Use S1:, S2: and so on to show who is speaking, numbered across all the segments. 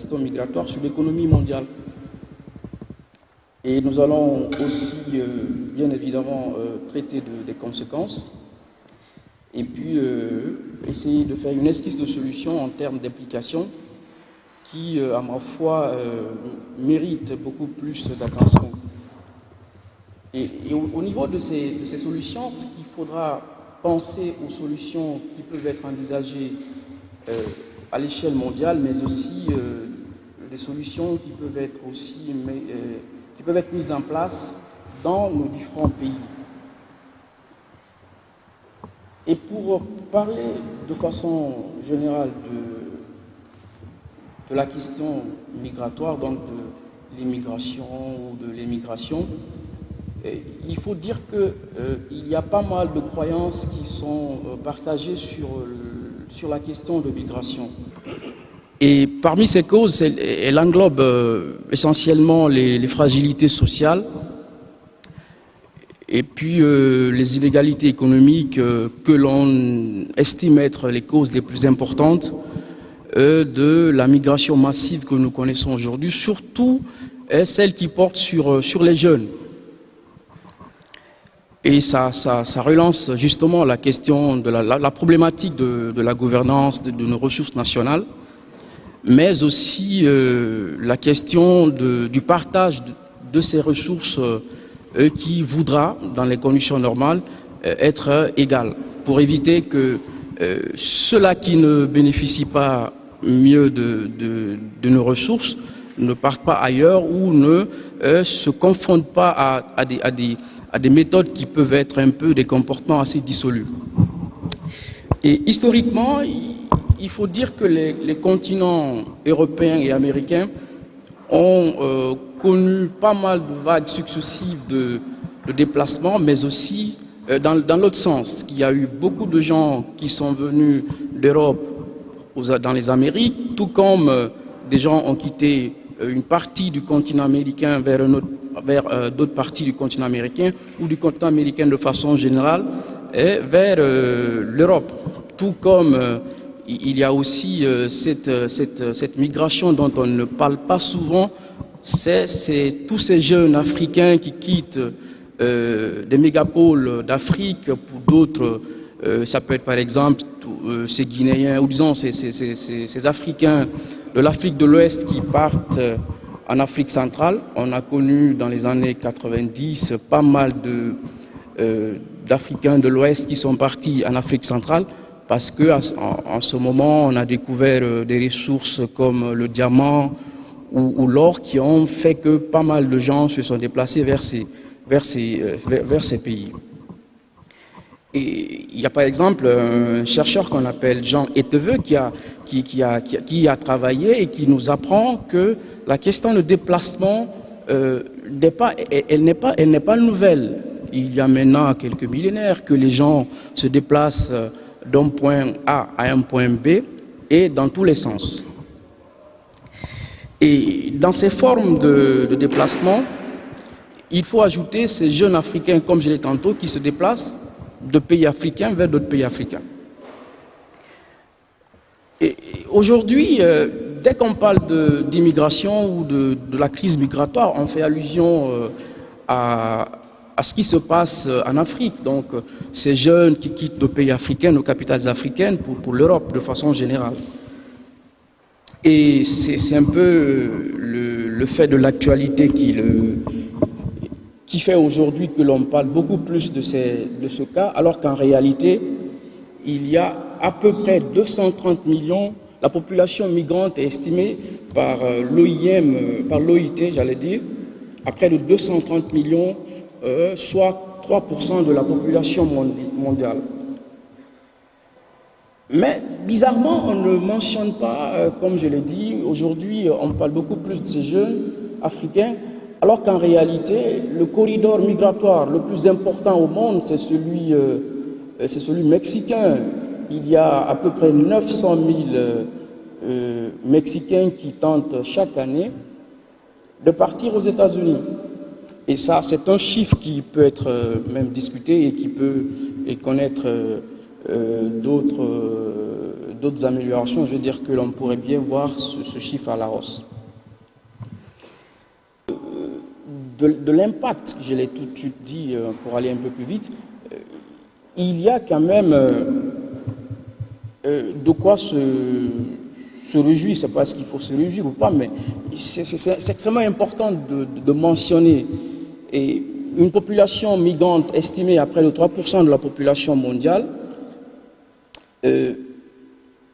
S1: question migratoire sur l'économie mondiale. Et nous allons aussi, bien évidemment, traiter des conséquences et puis essayer de faire une esquisse de solution en termes d'implication qui, à ma foi, mérite beaucoup plus d'attention. Et au niveau de ces solutions, ce qu'il faudra penser aux solutions qui peuvent être envisagées à l'échelle mondiale, mais aussi des solutions qui peuvent être aussi qui peuvent être mises en place dans nos différents pays. Et pour parler de façon générale de la question migratoire, donc de l'immigration ou de l'émigration, il faut dire qu'il y a pas mal de croyances qui sont partagées sur la question de migration. Et parmi ces causes, elle englobe essentiellement les fragilités sociales et puis les inégalités économiques que l'on estime être les causes les plus importantes de la migration massive que nous connaissons aujourd'hui, surtout celle qui porte sur les jeunes. Et ça relance justement la question de la problématique de la gouvernance de nos ressources nationales, mais aussi la question du partage de ces ressources qui voudra, dans les conditions normales, être égale, pour éviter que ceux-là qui ne bénéficient pas mieux de nos ressources ne partent pas ailleurs ou ne se confondent pas à des méthodes qui peuvent être un peu des comportements assez dissolus. Et historiquement, il faut dire que les continents européens et américains ont connu pas mal de vagues successives de déplacements, mais aussi dans l'autre sens. Il y a eu beaucoup de gens qui sont venus d'Europe dans les Amériques, tout comme des gens ont quitté une partie du continent américain vers d'autres parties du continent américain ou du continent américain de façon générale et vers l'Europe. Tout comme il y a aussi cette migration dont on ne parle pas souvent, c'est tous ces jeunes Africains qui quittent des mégapoles d'Afrique pour d'autres. Ça peut être par exemple ces Guinéens, ou disons ces Africains de l'Afrique de l'Ouest qui partent en Afrique centrale. On a connu dans les années 90 pas mal d'Africains de l'Ouest qui sont partis en Afrique centrale parce qu'en ce moment on a découvert des ressources comme le diamant ou l'or qui ont fait que pas mal de gens se sont déplacés vers ces pays. Et il y a par exemple un chercheur qu'on appelle Jean Eteveux qui a travaillé et qui nous apprend que la question de déplacement elle n'est pas nouvelle. Il y a maintenant quelques millénaires que les gens se déplacent d'un point A à un point B et dans tous les sens. Et dans ces formes de déplacement, il faut ajouter ces jeunes Africains, comme je l'ai dit tantôt, qui se déplacent de pays africains vers d'autres pays africains. Et aujourd'hui, dès qu'on parle d'immigration ou de la crise migratoire, on fait allusion à ce qui se passe en Afrique. Donc, ces jeunes qui quittent nos pays africains, nos capitales africaines pour l'Europe de façon générale. Et c'est un peu le fait de l'actualité qui fait aujourd'hui que l'on parle beaucoup plus de ce cas, alors qu'en réalité, il y a à peu près 230 millions. La population migrante est estimée par l'OIM, par l'OIT, j'allais dire, à près de 230 millions, soit 3% de la population mondiale. Mais bizarrement, on ne mentionne pas, comme je l'ai dit, aujourd'hui, on parle beaucoup plus de ces jeunes africains, alors qu'en réalité, le corridor migratoire le plus important au monde, c'est celui mexicain. Il y a à peu près 900 000 Mexicains qui tentent chaque année de partir aux États-Unis. Et ça, c'est un chiffre qui peut être d'autres d'autres améliorations, je veux dire que l'on pourrait bien voir ce chiffre à la hausse. De l'impact, je l'ai tout de suite dit pour aller un peu plus vite, il y a quand même de quoi se réjouir. C'est pas ce qu'il faut se réjouir ou pas, mais c'est extrêmement important de mentionner. Et une population migrante estimée à près de 3% de la population mondiale,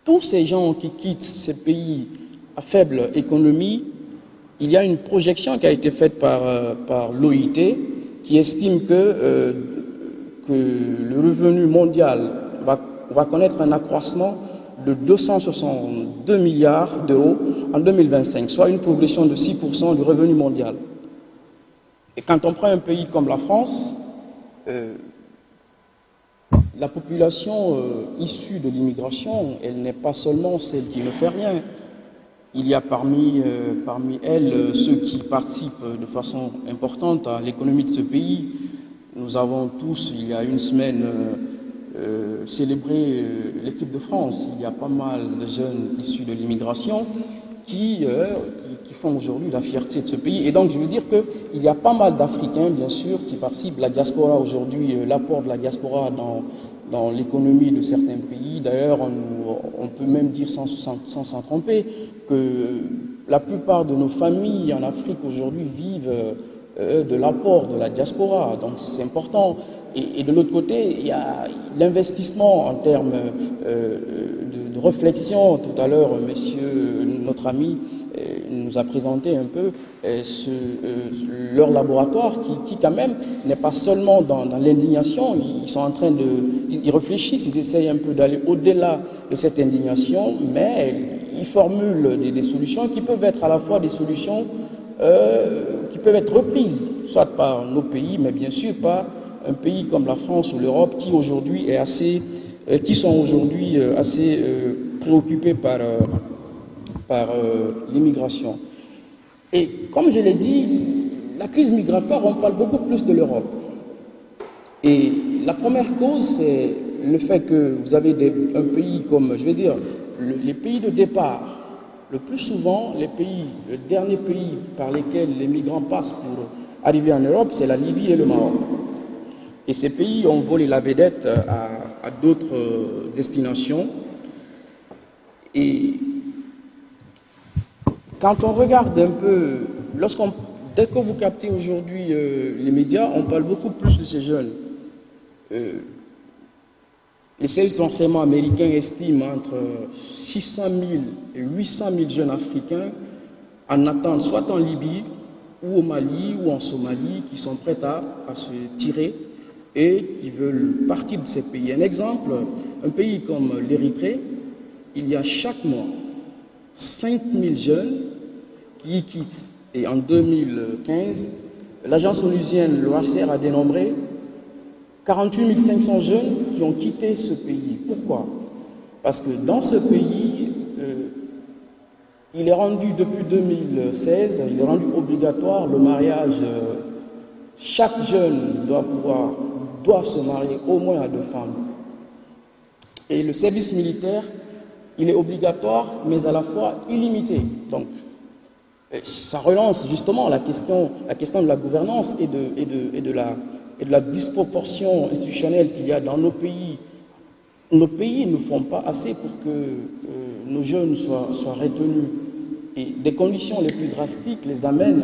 S1: tous ces gens qui quittent ces pays à faible économie, il y a une projection qui a été faite par l'OIT qui estime que le revenu mondial va connaître un accroissement de 262 milliards d'euros en 2025, soit une progression de 6% du revenu mondial. Et quand on prend un pays comme la France, la population issue de l'immigration, elle n'est pas seulement celle qui ne fait rien. Il y a parmi elles ceux qui participent de façon importante à l'économie de ce pays. Nous avons tous, il y a une semaine, célébré l'équipe de France. Il y a pas mal de jeunes issus de l'immigration qui font aujourd'hui la fierté de ce pays. Et donc, je veux dire qu'il y a pas mal d'Africains, bien sûr, qui participent. La diaspora aujourd'hui, l'apport de la diaspora dans l'économie de certains pays. D'ailleurs, on peut même dire sans s'en tromper que la plupart de nos familles en Afrique aujourd'hui vivent de l'apport de la diaspora. Donc, c'est important. Et de l'autre côté, il y a l'investissement en termes de réflexion. Tout à l'heure, notre ami nous a présenté un peu leur laboratoire qui quand même n'est pas seulement dans l'indignation. Ils sont en train ils réfléchissent, ils essayent un peu d'aller au-delà de cette indignation, mais ils formulent des solutions qui peuvent être à la fois des solutions qui peuvent être reprises, soit par nos pays, mais bien sûr par un pays comme la France ou l'Europe qui aujourd'hui sont aujourd'hui assez préoccupés par l'immigration. Et comme je l'ai dit, la crise migratoire, on parle beaucoup plus de l'Europe. Et la première cause, c'est le fait que vous avez un pays comme, je vais dire, les pays de départ. Le plus souvent, le dernier pays par lesquels les migrants passent pour arriver en Europe, c'est la Libye et le Maroc. Et ces pays ont volé la vedette à d'autres destinations. Et quand on regarde un peu, dès que vous captez aujourd'hui les médias, on parle beaucoup plus de ces jeunes. Les services de renseignement américains estiment entre 600 000 et 800 000 jeunes africains en attente, soit en Libye, ou au Mali, ou en Somalie, qui sont prêts à se tirer et qui veulent partir de ces pays. Un exemple, un pays comme l'Érythrée, il y a chaque mois 5 000 jeunes qui y quittent. Et en 2015, l'agence onusienne, le HCR, a dénombré 48 500 jeunes qui ont quitté ce pays. Pourquoi? Parce que dans ce pays, il est rendu, depuis 2016, il est rendu obligatoire le mariage. Chaque jeune doit se marier au moins à 2 femmes. Et le service militaire, il est obligatoire, mais à la fois illimité. Donc, ça relance justement la question de la gouvernance et de la disproportion institutionnelle qu'il y a dans nos pays. Nos pays ne font pas assez pour que nos jeunes soient retenus. Et des conditions les plus drastiques les amènent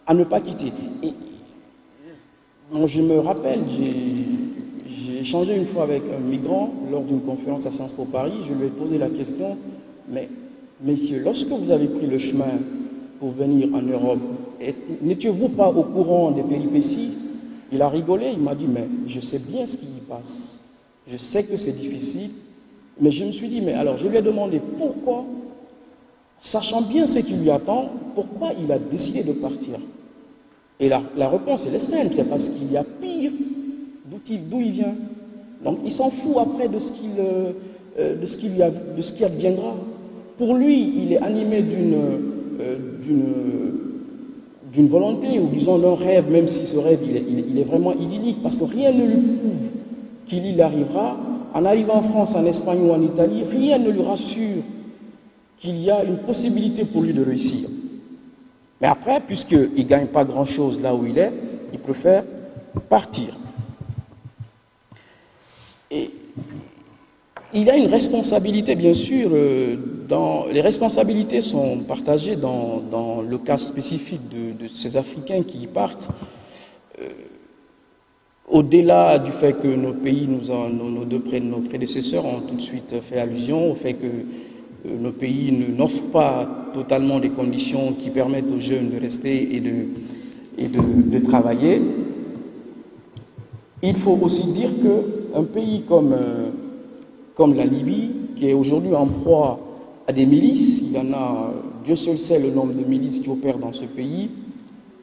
S1: à ne pas quitter. Et, je me rappelle, j'ai échangé une fois avec un migrant lors d'une conférence à Sciences Po Paris. Je lui ai posé la question, mais messieurs, lorsque vous avez pris le chemin pour venir en Europe, n'étiez-vous pas au courant des péripéties? Il a rigolé, il m'a dit, mais je sais bien ce qui y passe. Je sais que c'est difficile, mais je me suis dit, mais alors je lui ai demandé pourquoi, sachant bien ce qui lui attend, pourquoi il a décidé de partir. Et la réponse, elle est simple, c'est parce qu'il y a pire d'où il vient. Donc il s'en fout après de ce qui adviendra. Pour lui, il est animé d'une volonté, ou disons d'un rêve, même si ce rêve il est vraiment idyllique, parce que rien ne lui prouve qu'il y arrivera en arrivant en France, en Espagne ou en Italie, rien ne lui rassure qu'il y a une possibilité pour lui de réussir. Mais après, puisqu'il ne gagne pas grand-chose là où il est, il préfère partir. Et il y a une responsabilité, bien sûr, les responsabilités sont partagées dans le cas spécifique de ces Africains qui y partent. Au-delà du fait que nos pays, nos prédécesseurs ont tout de suite fait allusion au fait que nos pays n'offrent pas totalement des conditions qui permettent aux jeunes de rester et de travailler. Il faut aussi dire qu'un pays comme la Libye, qui est aujourd'hui en proie à des milices, il y en a, Dieu seul sait le nombre de milices qui opèrent dans ce pays,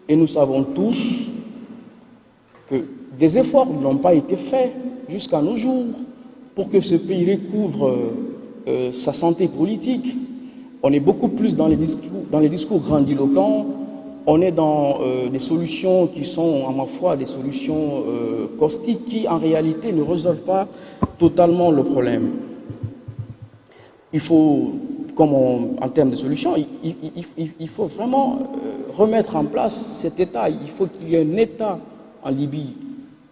S1: et nous savons tous que des efforts n'ont pas été faits jusqu'à nos jours pour que ce pays recouvre sa santé politique. On est beaucoup plus dans les discours grandiloquents, on est dans des solutions qui sont, à ma foi, des solutions caustiques qui, en réalité, ne résolvent pas totalement le problème. Il faut, en termes de solutions, il faut vraiment remettre en place cet État. Il faut qu'il y ait un État en Libye.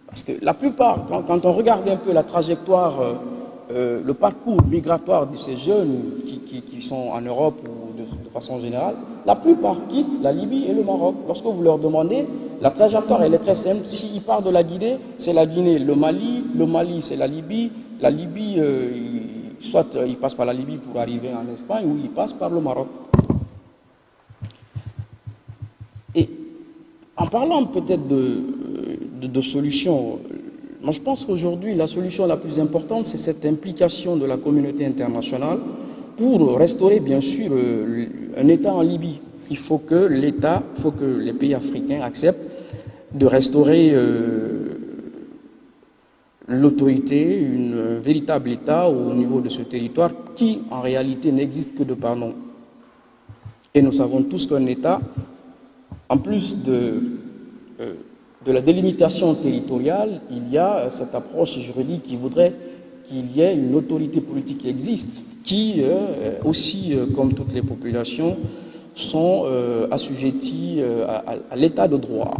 S1: Parce que la plupart, quand on regarde un peu la trajectoire, le parcours migratoire de ces jeunes qui sont en Europe ou de façon générale, la plupart quittent la Libye et le Maroc. Lorsque vous leur demandez, la trajectoire elle est très simple. S'ils partent de la Guinée, c'est la Guinée. Le Mali c'est la Libye. La Libye, soit ils passent par la Libye pour arriver en Espagne ou ils passent par le Maroc. Et en parlant peut-être de solutions, moi je pense qu'aujourd'hui la solution la plus importante c'est cette implication de la communauté internationale pour restaurer bien sûr un État en Libye. Il faut que les pays africains acceptent de restaurer l'autorité, un véritable État au niveau de ce territoire qui en réalité n'existe que de par nom. Et nous savons tous qu'un État, en plus de la délimitation territoriale, il y a cette approche juridique qui voudrait qu'il y ait une autorité politique qui existe, qui aussi, comme toutes les populations, sont assujetties à l'état de droit.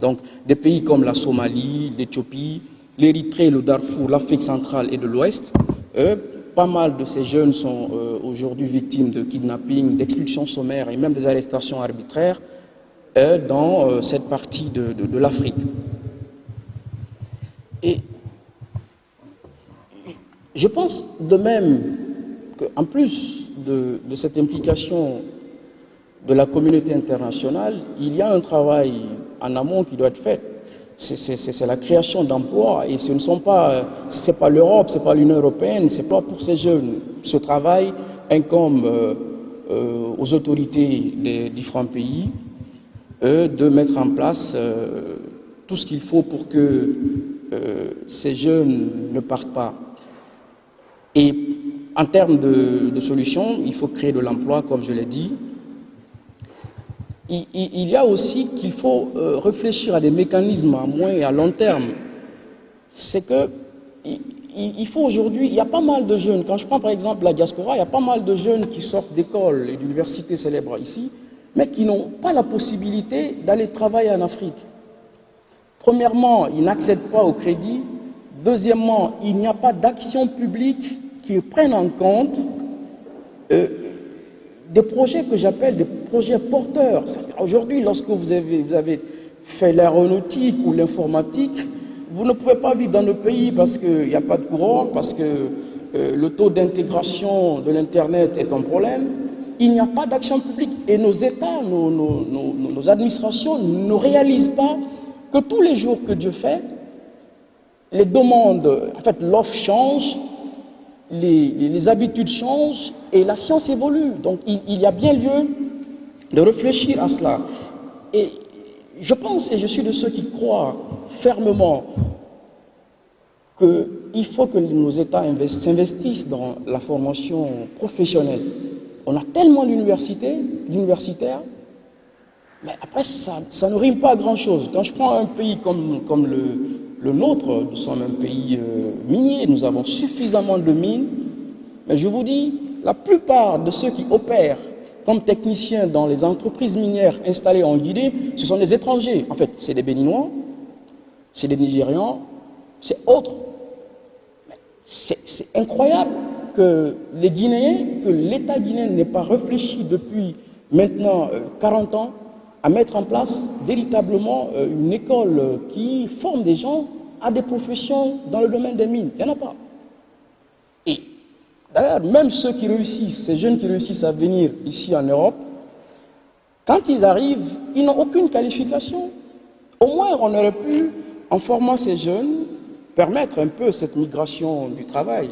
S1: Donc des pays comme la Somalie, l'Éthiopie, l'Érythrée, le Darfour, l'Afrique centrale et de l'Ouest, pas mal de ces jeunes sont aujourd'hui victimes de kidnapping, d'expulsions sommaires et même des arrestations arbitraires dans cette partie de l'Afrique. Et je pense de même qu'en plus de cette implication de la communauté internationale, il y a un travail en amont qui doit être fait. C'est la création d'emplois et ce ne sont pas, c'est pas l'Europe, c'est pas l'Union européenne, c'est pas pour ces jeunes. Ce travail incombe aux autorités des différents pays de mettre en place tout ce qu'il faut pour que ces jeunes ne partent pas. Et en termes de solutions, il faut créer de l'emploi, comme je l'ai dit. Il y a aussi qu'il faut réfléchir à des mécanismes à moyen et à long terme. C'est que il faut aujourd'hui, il y a pas mal de jeunes, quand je prends par exemple la diaspora, il y a pas mal de jeunes qui sortent d'écoles et d'universités célèbres ici, mais qui n'ont pas la possibilité d'aller travailler en Afrique. Premièrement, ils n'accèdent pas au crédit. Deuxièmement, il n'y a pas d'action publique qui prenne en compte des projets que j'appelle des projets porteurs. Aujourd'hui, lorsque vous avez fait l'aéronautique ou l'informatique, vous ne pouvez pas vivre dans le pays parce qu'il n'y a pas de courant, parce que le taux d'intégration de l'Internet est un problème. Il n'y a pas d'action publique et nos États, nos administrations ne réalisent pas que tous les jours que Dieu fait, les demandes, en fait l'offre change, les habitudes changent et la science évolue. Donc il y a bien lieu de réfléchir à cela. Et je pense, et je suis de ceux qui croient fermement qu'il faut que nos États s'investissent dans la formation professionnelle. On a tellement d'universitaires, mais après ça ne rime pas à grand-chose. Quand je prends un pays comme le nôtre, nous sommes un pays minier, nous avons suffisamment de mines, mais je vous dis, la plupart de ceux qui opèrent comme techniciens dans les entreprises minières installées en Guinée, ce sont des étrangers. En fait, c'est des Béninois, c'est des Nigérians, c'est autres. C'est incroyable que les Guinéens, que l'État guinéen n'ait pas réfléchi depuis maintenant 40 ans à mettre en place véritablement une école qui forme des gens à des professions dans le domaine des mines. Il n'y en a pas. Et d'ailleurs, même ceux qui réussissent, ces jeunes qui réussissent à venir ici en Europe, quand ils arrivent, ils n'ont aucune qualification. Au moins, on aurait pu, en formant ces jeunes, permettre un peu cette migration du travail,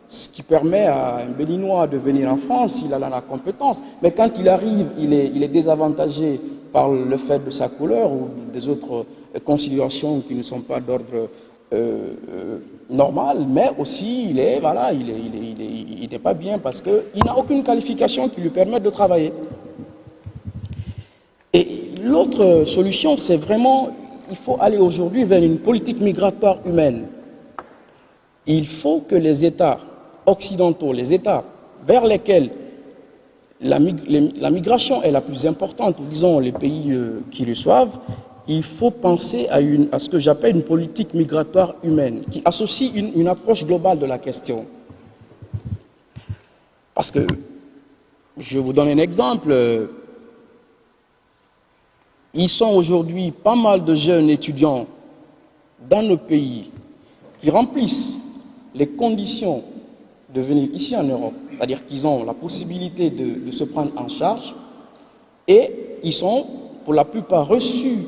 S1: ce qui permet à un Béninois de venir en France s'il a la compétence. Mais quand il arrive, il est désavantagé par le fait de sa couleur ou des autres considérations qui ne sont pas d'ordre normal, mais aussi il n'est pas bien parce qu'il n'a aucune qualification qui lui permette de travailler. Et l'autre solution, c'est vraiment, il faut aller aujourd'hui vers une politique migratoire humaine. Il faut que les États occidentaux, les États vers lesquels la migration est la plus importante, ou disons les pays qui reçoivent, il faut penser à ce que j'appelle une politique migratoire humaine, qui associe une approche globale de la question. Parce que, je vous donne un exemple, ils sont aujourd'hui pas mal de jeunes étudiants dans nos pays qui remplissent les conditions de venir ici en Europe, c'est-à-dire qu'ils ont la possibilité de se prendre en charge et ils sont pour la plupart reçus,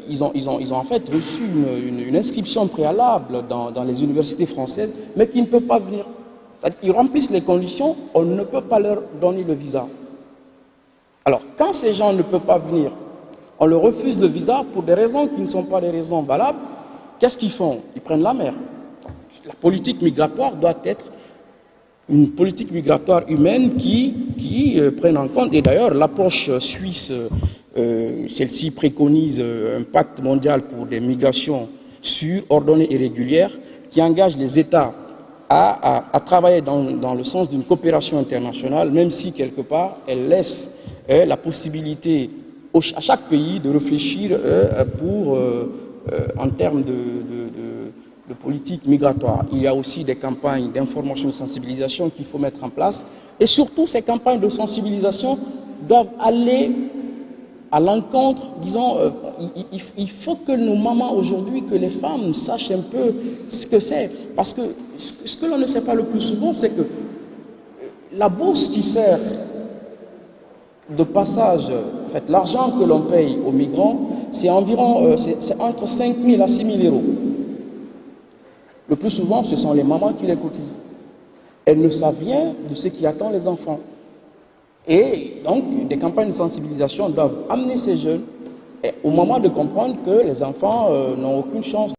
S1: ils ont en fait reçu une inscription préalable dans les universités françaises, mais qui ne peuvent pas venir. Ils remplissent les conditions, on ne peut pas leur donner le visa. Alors, quand ces gens ne peuvent pas venir, on leur refuse le visa pour des raisons qui ne sont pas des raisons valables. Qu'est-ce qu'ils font? Ils prennent la mer. La politique migratoire doit être une politique migratoire humaine qui prenne en compte, et d'ailleurs l'approche suisse, celle-ci préconise un pacte mondial pour des migrations sûres, ordonnées et régulières, qui engage les États à travailler dans le sens d'une coopération internationale, même si quelque part elle laisse la possibilité à chaque pays de réfléchir en termes de politique migratoire. Il y a aussi des campagnes d'information et de sensibilisation qu'il faut mettre en place. Et surtout, ces campagnes de sensibilisation doivent aller à l'encontre, disons, il faut que nos mamans aujourd'hui, que les femmes sachent un peu ce que c'est. Parce que ce que l'on ne sait pas le plus souvent, c'est que la bourse qui sert de passage, en fait, l'argent que l'on paye aux migrants, c'est environ, c'est entre 5 000 à 6 000 euros. Le plus souvent, ce sont les mamans qui les cotisent. Elles ne savent rien de ce qui attend les enfants. Et donc, des campagnes de sensibilisation doivent amener ces jeunes au moment de comprendre que les enfants n'ont aucune chance.